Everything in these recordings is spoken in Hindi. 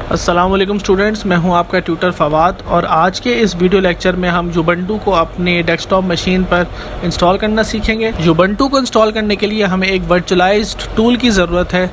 अस्सलाम वालेकुम स्टूडेंट्स, मैं हूं आपका ट्यूटर फवाद और आज के इस वीडियो लेक्चर में हम युबंटू को अपने डेस्कटॉप मशीन पर इंस्टॉल करना सीखेंगे। युबंटू को इंस्टॉल करने के लिए हमें एक वर्चुअलाइज्ड टूल की ज़रूरत है।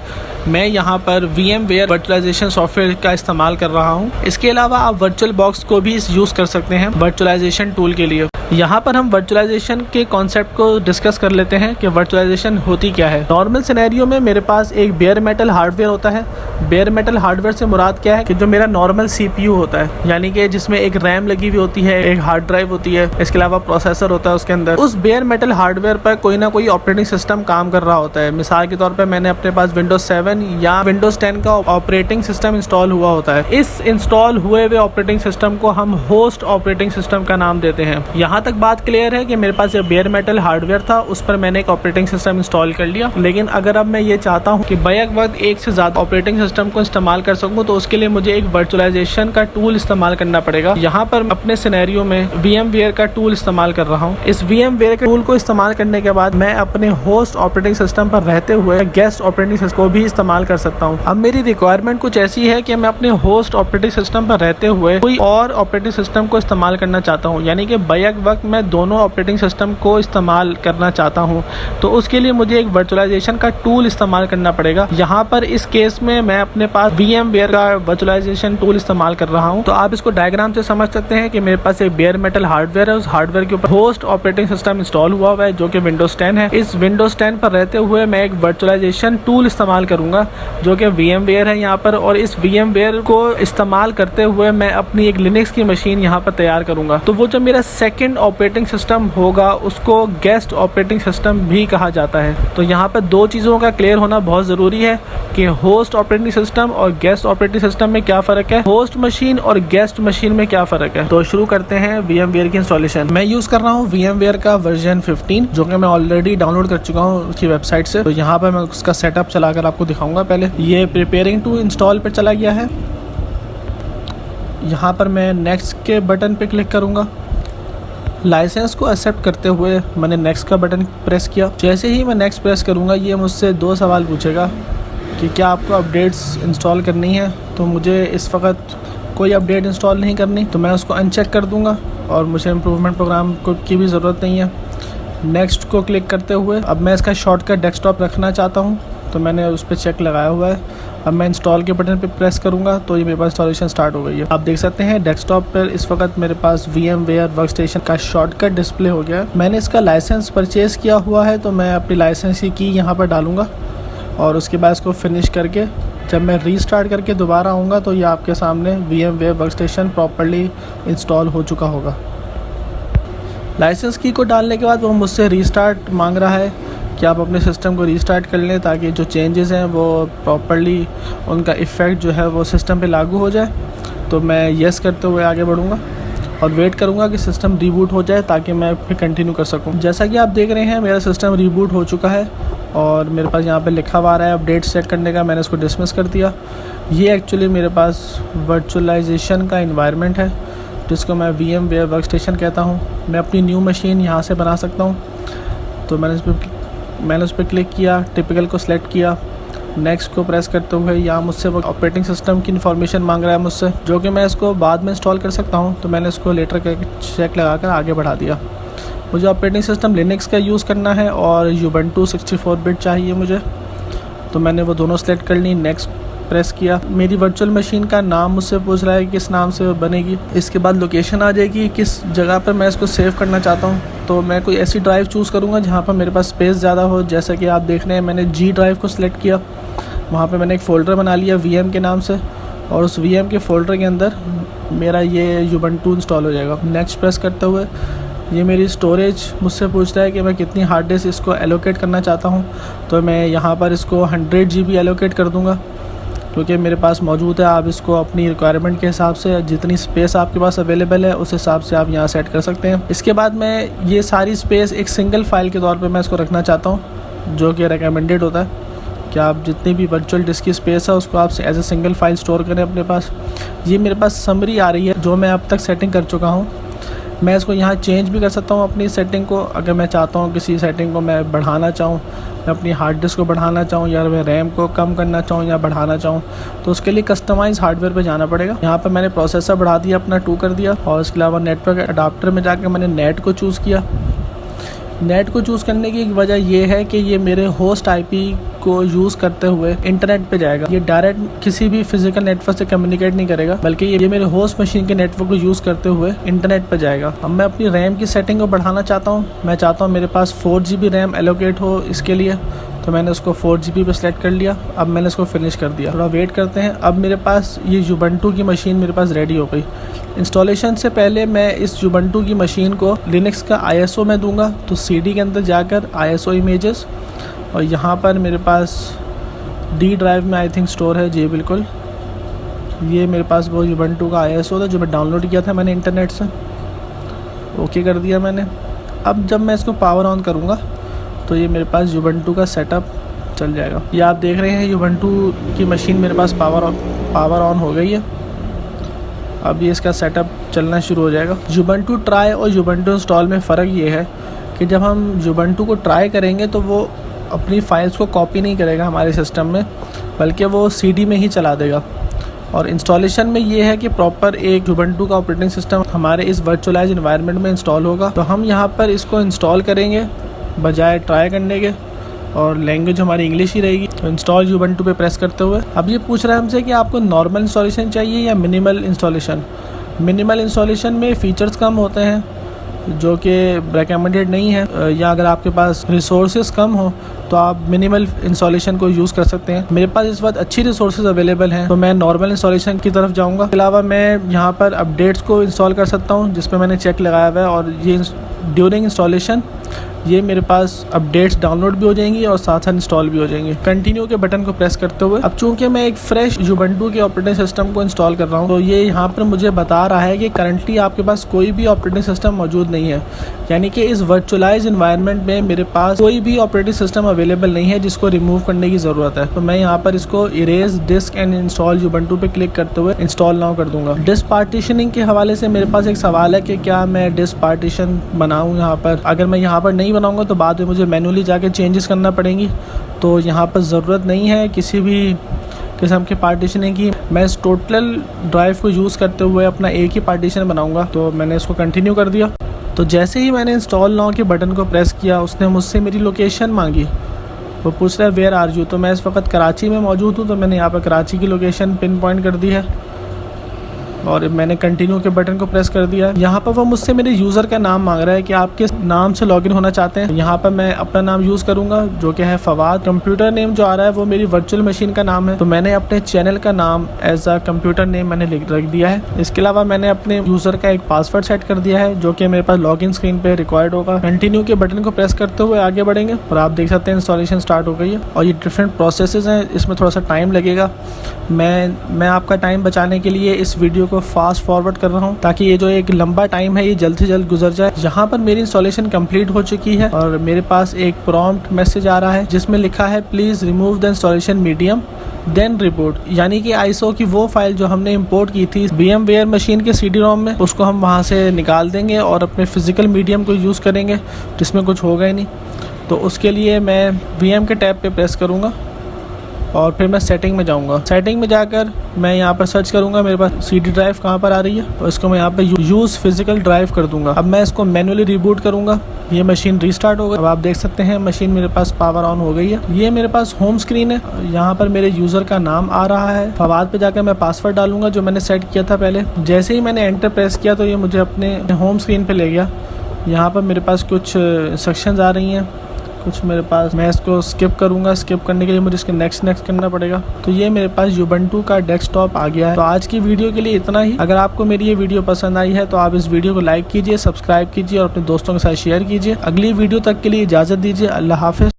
मैं यहां पर VMware वर्चुअलाइजेशन सॉफ्टवेयर का इस्तेमाल कर रहा हूं। इसके अलावा आप वर्चुअल बॉक्स को भी यूज़ कर सकते हैं वर्चुअलाइजेशन टूल के लिए। यहाँ पर हम वर्चुअलाइजेशन के कॉन्सेप्ट को डिस्कस कर लेते हैं कि वर्चुअलाइजेशन होती क्या है। नॉर्मल सिनेरियो में मेरे पास एक बेयर मेटल हार्डवेयर होता है। बेयर मेटल हार्डवेयर से मुराद क्या है कि जो मेरा नॉर्मल CPU होता है, यानी कि जिसमें एक रैम लगी हुई होती है, एक हार्ड ड्राइव होती है, इसके अलावा प्रोसेसर होता है उसके अंदर। उस बेयर मेटल हार्डवेयर पर कोई ना कोई ऑपरेटिंग सिस्टम काम कर रहा होता है। मिसाल के तौर पर मैंने अपने पास Windows 7 या Windows 10 का ऑपरेटिंग सिस्टम इंस्टॉल हुआ होता है। इस इंस्टॉल हुए हुए ऑपरेटिंग सिस्टम को हम होस्ट ऑपरेटिंग सिस्टम का नाम देते हैं। यहाँ तक बात क्लियर है कि मेरे पास ये बेयर मेटल हार्डवेयर था, उस पर मैंने एक ऑपरेटिंग सिस्टम इंस्टॉल कर लिया। लेकिन अगर अब मैं ये चाहता हूँ कि बैक वक्त एक से ज़्यादा ऑपरेटिंग सिस्टम को इस्तेमाल कर सकूँ, तो उसके लिए मुझे एक वर्चुअलाइजेशन का टूल इस्तेमाल करना पड़ेगा। यहाँ पर अपने सिनेरियो में VMware का टूल इस्तेमाल कर रहा हूँ। इस VMware के टूल को इस्तेमाल करने के बाद मैं अपने होस्ट ऑपरेटिंग सिस्टम पर रहते हुए गेस्ट ऑपरेटिंग सिस्टम को भी इस्तेमाल कर सकता हूँ। अब मेरी रिक्वायरमेंट कुछ ऐसी है कि मैं अपने होस्ट ऑपरेटिंग सिस्टम पर रहते हुए कोई और ऑपरेटिंग सिस्टम को इस्तेमाल करना चाहता हूँ, यानी कि बैक वक्त मैं दोनों ऑपरेटिंग सिस्टम को इस्तेमाल करना चाहता हूं। तो उसके लिए मुझे एक वर्चुअलाइजेशन का टूल इस्तेमाल करना पड़ेगा। यहां पर इस केस में मैं अपने पास VMware का वर्चुअलाइजेशन टूल इस्तेमाल कर रहा हूं। तो आप इसको डायग्राम से समझ सकते हैं कि मेरे पास एक बेयर मेटल हार्डवेयर है। उस हार्डवेयर के ऊपर होस्ट ऑपरेटिंग सिस्टम इंस्टॉल हुआ है जो कि Windows 10 है। इस Windows 10 पर रहते हुए मैं एक वर्चुअलाइजेशन टूल इस्तेमाल करूंगा जो कि VMware है यहाँ पर, और इस VMware को इस्तेमाल करते हुए मैं अपनी एक लिनक्स की मशीन यहाँ पर तैयार करूंगा। तो वो जो मेरा सेकेंड ऑपरेटिंग सिस्टम होगा उसको गेस्ट ऑपरेटिंग सिस्टम भी कहा जाता है। तो यहाँ पर दो चीज़ों का क्लियर होना बहुत ज़रूरी है कि होस्ट ऑपरेटिंग सिस्टम और गेस्ट ऑपरेटिंग सिस्टम में क्या फ़र्क है, होस्ट मशीन और गेस्ट मशीन में क्या फ़र्क है। तो शुरू करते हैं VMware की इंस्टॉलेशन। मैं यूज़ कर रहा हूँ VMware का वर्जन 15 जो कि मैं ऑलरेडी डाउनलोड कर चुका हूँ उसकी वेबसाइट से। तो यहाँ पर मैं उसका सेटअप चलाकर आपको दिखाऊंगा। पहले ये प्रिपेयरिंग टू इंस्टॉल पर चला गया है। यहाँ पर मैं नेक्स्ट के बटन पर क्लिक करूँगा। लाइसेंस को एक्सेप्ट करते हुए मैंने नेक्स्ट का बटन प्रेस किया। जैसे ही मैं नेक्स्ट प्रेस करूँगा ये मुझसे दो सवाल पूछेगा कि क्या आपको अपडेट्स इंस्टॉल करनी है। तो मुझे इस वक्त कोई अपडेट इंस्टॉल नहीं करनी, तो मैं उसको अनचेक कर दूँगा और मुझे इम्प्रूवमेंट प्रोग्राम की भी ज़रूरत नहीं है। नेक्स्ट को क्लिक करते हुए अब मैं इसका शॉर्टकट डेस्कटॉप रखना चाहता हूँ, तो मैंने उस पर चेक लगाया हुआ है। अब मैं इंस्टॉल के बटन पे प्रेस करूँगा तो ये मेरे पास इंस्टॉलेशन स्टार्ट हो गई है। आप देख सकते हैं डेस्कटॉप पर इस वक्त मेरे पास VMware वर्कस्टेशन का शॉर्टकट डिस्प्ले हो गया है। मैंने इसका लाइसेंस परचेज़ किया हुआ है, तो मैं अपनी लाइसेंस की यहाँ पर डालूँगा और उसके बाद इसको फिनिश करके जब मैं रीस्टार्ट करके दोबारा आऊँगा तो ये आपके सामने VMware वर्कस्टेशन प्रॉपर्ली इंस्टॉल हो चुका होगा। लाइसेंस की को डालने के बाद वो मुझसे रीस्टार्ट मांग रहा है कि आप अपने सिस्टम को रीस्टार्ट कर लें ताकि जो चेंजेस हैं वो प्रॉपर्ली उनका इफ़ेक्ट जो है वो सिस्टम पे लागू हो जाए। तो मैं येस करते हुए आगे बढ़ूँगा और वेट करूँगा कि सिस्टम रीबूट हो जाए ताकि मैं फिर कंटिन्यू कर सकूँ। जैसा कि आप देख रहे हैं मेरा सिस्टम रीबूट हो चुका है और मेरे पास यहाँ पे लिखा हुआ आ रहा है अपडेट चेक करने का। मैंने इसको डिसमिस कर दिया। ये एक्चुअली मेरे पास वर्चुअलाइजेशन का इन्वायरमेंट है जिसको मैं VMware वर्कस्टेशन कहता हूँ। मैं अपनी न्यू मशीन यहाँ से बना सकता हूँ। तो मैंने उस पर क्लिक किया, टिपिकल को सिलेक्ट किया, नेक्स्ट को प्रेस करते हुए यहाँ मुझसे वो ऑपरेटिंग सिस्टम की इन्फॉर्मेशन मांग रहा है मुझसे, जो कि मैं इसको बाद में इंस्टॉल कर सकता हूँ। तो मैंने इसको लेटर करके चेक लगाकर आगे बढ़ा दिया। मुझे ऑपरेटिंग सिस्टम लिनक्स का यूज़ करना है और Ubuntu 64 बिट चाहिए मुझे, तो मैंने वो दोनों सेलेक्ट कर ली। नेक्स्ट प्रेस किया। मेरी वर्चुअल मशीन का नाम मुझसे पूछ रहा है किस नाम से बनेगी। इसके बाद लोकेशन आ जाएगी किस जगह पर मैं इसको सेव करना चाहता हूँ। तो मैं कोई ऐसी ड्राइव चूज़ करूँगा जहाँ पर मेरे पास स्पेस ज़्यादा हो। जैसा कि आप देख रहे हैं मैंने G ड्राइव को सिलेक्ट किया। वहाँ पे मैंने एक फ़ोल्डर बना लिया VM के नाम से और उस VM के फ़ोल्डर के अंदर मेरा ये Ubuntu इंस्टॉल हो जाएगा। नेक्स्ट प्रेस करते हुए ये मेरी स्टोरेज मुझसे पूछ रहा है कि मैं कितनी हार्ड डिस्क इसको एलोकेट करना चाहता हूँ। तो मैं यहाँ पर इसको 100 GB एलोकेट कर दूँगा क्योंकि मेरे पास मौजूद है। आप इसको अपनी रिक्वायरमेंट के हिसाब से जितनी स्पेस आपके पास अवेलेबल है उस हिसाब से आप यहाँ सेट कर सकते हैं। इसके बाद मैं ये सारी स्पेस एक सिंगल फाइल के तौर पे मैं इसको रखना चाहता हूँ, जो कि रिकमेंडेड होता है कि आप जितनी भी वर्चुअल डिस्क की स्पेस है उसको आप as a single file store करें अपने पास। ये मेरे पास समरी आ रही है जो मैं अब तक सेटिंग कर चुका हूँ। मैं इसको यहाँ चेंज भी कर सकता हूँ अपनी सेटिंग को। अगर मैं चाहता हूँ किसी सेटिंग को मैं बढ़ाना चाहूँ मैं अपनी हार्ड डिस्क को बढ़ाना चाहूँ या मैं रैम को कम करना चाहूँ या बढ़ाना चाहूँ, तो उसके लिए कस्टमाइज़ हार्डवेयर पे जाना पड़ेगा। यहाँ पर मैंने प्रोसेसर बढ़ा दिया अपना 2 कर दिया, और इसके अलावा नेटवर्क अडाप्टर में जाकर मैंने नेट को चूज़ किया। नेट को चूज़ करने की वजह ये है कि ये मेरे होस्ट आईपी को यूज़ करते हुए इंटरनेट पे जाएगा। ये डायरेक्ट किसी भी फिजिकल नेटवर्क से कम्युनिकेट नहीं करेगा, बल्कि ये मेरे होस्ट मशीन के नेटवर्क को यूज़ करते हुए इंटरनेट पे जाएगा। अब मैं अपनी रैम की सेटिंग को बढ़ाना चाहता हूँ। मैं चाहता हूँ मेरे पास 4 GB रैम एलोकेट हो इसके लिए, तो मैंने उसको 4 GB पे सेलेक्ट कर लिया। अब मैंने इसको फिनिश कर दिया। थोड़ा वेट करते हैं। अब मेरे पास ये यूबंटू की मशीन मेरे पास रेडी हो गई। इंस्टॉलेशन से पहले मैं इस यूबंटू की मशीन को लिनक्स का ISO मैं दूंगा, तो CD के अंदर जाकर ISO इमेजेस, और यहाँ पर मेरे पास D ड्राइव में आई थिंक स्टोर है। जी बिल्कुल, ये मेरे पास वो यूबंटू का ISO था जो मैं डाउनलोड किया था मैंने इंटरनेट से। ओके कर दिया मैंने। अब जब मैं इसको पावर ऑन करूँगा तो ये मेरे पास यूबंटू का सेटअप चल जाएगा। ये आप देख रहे हैं यूबंटू की मशीन मेरे पास पावर ऑन हो गई है। अब ये इसका सेटअप चलना शुरू हो जाएगा। यूबंटू ट्राई और यूबंटू इंस्टॉल में फ़र्क ये है कि जब हम यूबंटू को ट्राई करेंगे तो वो अपनी फाइल्स को कॉपी नहीं करेगा हमारे सिस्टम में, बल्कि वो CD में ही चला देगा। और इंस्टॉलेशन में ये है कि प्रॉपर एक यूबंटू का ऑपरेटिंग सिस्टम हमारे इस वर्चुअलाइज एनवायरनमेंट में इंस्टॉल होगा। तो हम यहाँ पर इसको इंस्टॉल करेंगे बजाय ट्राई करने के, और लैंग्वेज हमारी इंग्लिश ही रहेगी। तो इंस्टॉल यूबंटू पे प्रेस करते हुए अब ये पूछ रहा है हमसे कि आपको नॉर्मल इंस्टॉलेशन चाहिए या मिनिमल इंस्टॉलेशन। मिनिमल इंस्टॉलेशन में फ़ीचर्स कम होते हैं जो कि रिकमेंडेड नहीं है, या अगर आपके पास रिसोर्सेज कम हो तो आप मिनिमल इंस्टॉलेशन को यूज़ कर सकते हैं। मेरे पास इस वक्त अच्छी रिसोर्सेज अवेलेबल हैं, तो मैं नॉर्मल इंस्टॉलेशन की तरफ जाऊंगा। इसके अलावा मैं यहाँ पर अपडेट्स को इंस्टॉल कर सकता हूँ, जिस पर मैंने चेक लगाया हुआ है, और ये ड्यूरिंग इंस्टॉलेशन ये मेरे पास अपडेट्स डाउनलोड भी हो जाएंगी और साथ साथ इंस्टॉल भी हो जाएंगे। कंटिन्यू के बटन को प्रेस करते हुए अब चूंकि मैं एक फ्रेश यूबंटू के ऑपरेटिंग सिस्टम को इंस्टॉल कर रहा हूँ, तो ये यहाँ पर मुझे बता रहा है कि करंटली आपके पास कोई भी ऑपरेटिंग सिस्टम मौजूद नहीं है, यानी कि इस वर्चुअलाइज एनवायरनमेंट में मेरे पास कोई भी ऑपरेटिंग सिस्टम अवेलेबल नहीं है जिसको रिमूव करने की ज़रूरत है। तो मैं यहाँ पर इसको erase disk and install Ubuntu पे क्लिक करते हुए इंस्टॉल नाउ कर दूंगा। डिस्क पार्टीशनिंग के हवाले से मेरे पास एक सवाल है कि क्या मैं डिस्क पार्टीशन बनाऊँ यहाँ पर। अगर मैं यहाँ पर नहीं बनाऊँगा तो बाद में मुझे मैनुअली जाके चेंजेस करना पड़ेंगी, तो यहाँ पर ज़रूरत नहीं है किसी भी किस्म के पार्टीशनिंग की। मैं इस टोटल ड्राइव को यूज़ करते हुए अपना एक ही पार्टीशन बनाऊँगा। तो मैंने इसको कंटिन्यू कर दिया। तो जैसे ही मैंने इंस्टॉल नाउ के बटन को प्रेस किया, उसने मुझसे मेरी लोकेशन मांगी। वो पूछ रहा है वेयर आर यू। तो मैं इस वक्त कराची में मौजूद हूँ, तो मैंने यहाँ पर कराची की लोकेशन पिन पॉइंट कर दी है, और मैंने कंटिन्यू के बटन को प्रेस कर दिया। यहाँ पर वो मुझसे मेरे यूज़र का नाम मांग रहा है कि आप किस नाम से लॉगिन होना चाहते हैं। यहाँ पर मैं अपना नाम यूज़ करूँगा जो कि है फवाद। कंप्यूटर नेम जो आ रहा है वो मेरी वर्चुअल मशीन का नाम है, तो मैंने अपने चैनल का नाम एज अ कंप्यूटर नेम मैंने रख दिया है। इसके अलावा मैंने अपने यूज़र का एक पासवर्ड सेट कर दिया है जो कि मेरे पास लॉगिन स्क्रीन पर रिक्वायर्ड होगा। कंटिन्यू के बटन को प्रेस करते हुए आगे बढ़ेंगे, और आप देख सकते हैं इंस्टॉलेशन स्टार्ट हो गई है। और ये डिफरेंट प्रोसेसेस हैं, इसमें थोड़ा सा टाइम लगेगा। मैं आपका टाइम बचाने के लिए इस वीडियो को फास्ट फॉरवर्ड कर रहा हूं, ताकि ये जो एक लंबा टाइम है ये जल्द से जल्द गुजर जाए। यहाँ पर मेरी इंस्टॉलेशन कंप्लीट हो चुकी है, और मेरे पास एक प्रॉम्प्ट मैसेज आ रहा है जिसमें लिखा है please remove the installation medium then report, यानी कि ISO की वो फाइल जो हमने इंपोर्ट की थी VMware मशीन के CD-ROM में, उसको हम वहाँ से निकाल देंगे और अपने फिजिकल मीडियम को यूज़ करेंगे, जिसमें कुछ होगा ही नहीं। तो उसके लिए मैं VM के टैब पे प्रेस करूँगा, और फिर मैं सेटिंग में जाऊंगा। सेटिंग में जाकर मैं यहाँ पर सर्च करूँगा मेरे पास CD ड्राइव कहाँ पर आ रही है, और इसको मैं यहाँ पे यूज़ फिजिकल ड्राइव कर दूंगा। अब मैं इसको मैनुअली रिबूट करूँगा, ये मशीन रीस्टार्ट होगा। अब आप देख सकते हैं मशीन मेरे पास पावर ऑन हो गई है। ये मेरे पास होम स्क्रीन है, यहाँ पर मेरे यूज़र का नाम आ रहा है। फवाद पे जाकर मैं पासवर्ड डालूंगा जो मैंने सेट किया था पहले। जैसे ही मैंने एंटर प्रेस किया तो ये मुझे अपने होम स्क्रीन पर ले गया। यहाँ पर मेरे पास कुछ इंस्ट्रक्शंस आ रही हैं, कुछ मेरे पास, मैं इसको स्किप करूंगा। स्किप करने के लिए मुझे इसके नेक्स्ट करना पड़ेगा। तो ये मेरे पास यूबंटू का डेस्कटॉप आ गया है। तो आज की वीडियो के लिए इतना ही। अगर आपको मेरी ये वीडियो पसंद आई है तो आप इस वीडियो को लाइक कीजिए, सब्सक्राइब कीजिए और अपने दोस्तों के साथ शेयर कीजिए। अगली वीडियो तक के लिए इजाज़त दीजिए। अल्लाह हाफ़िज़।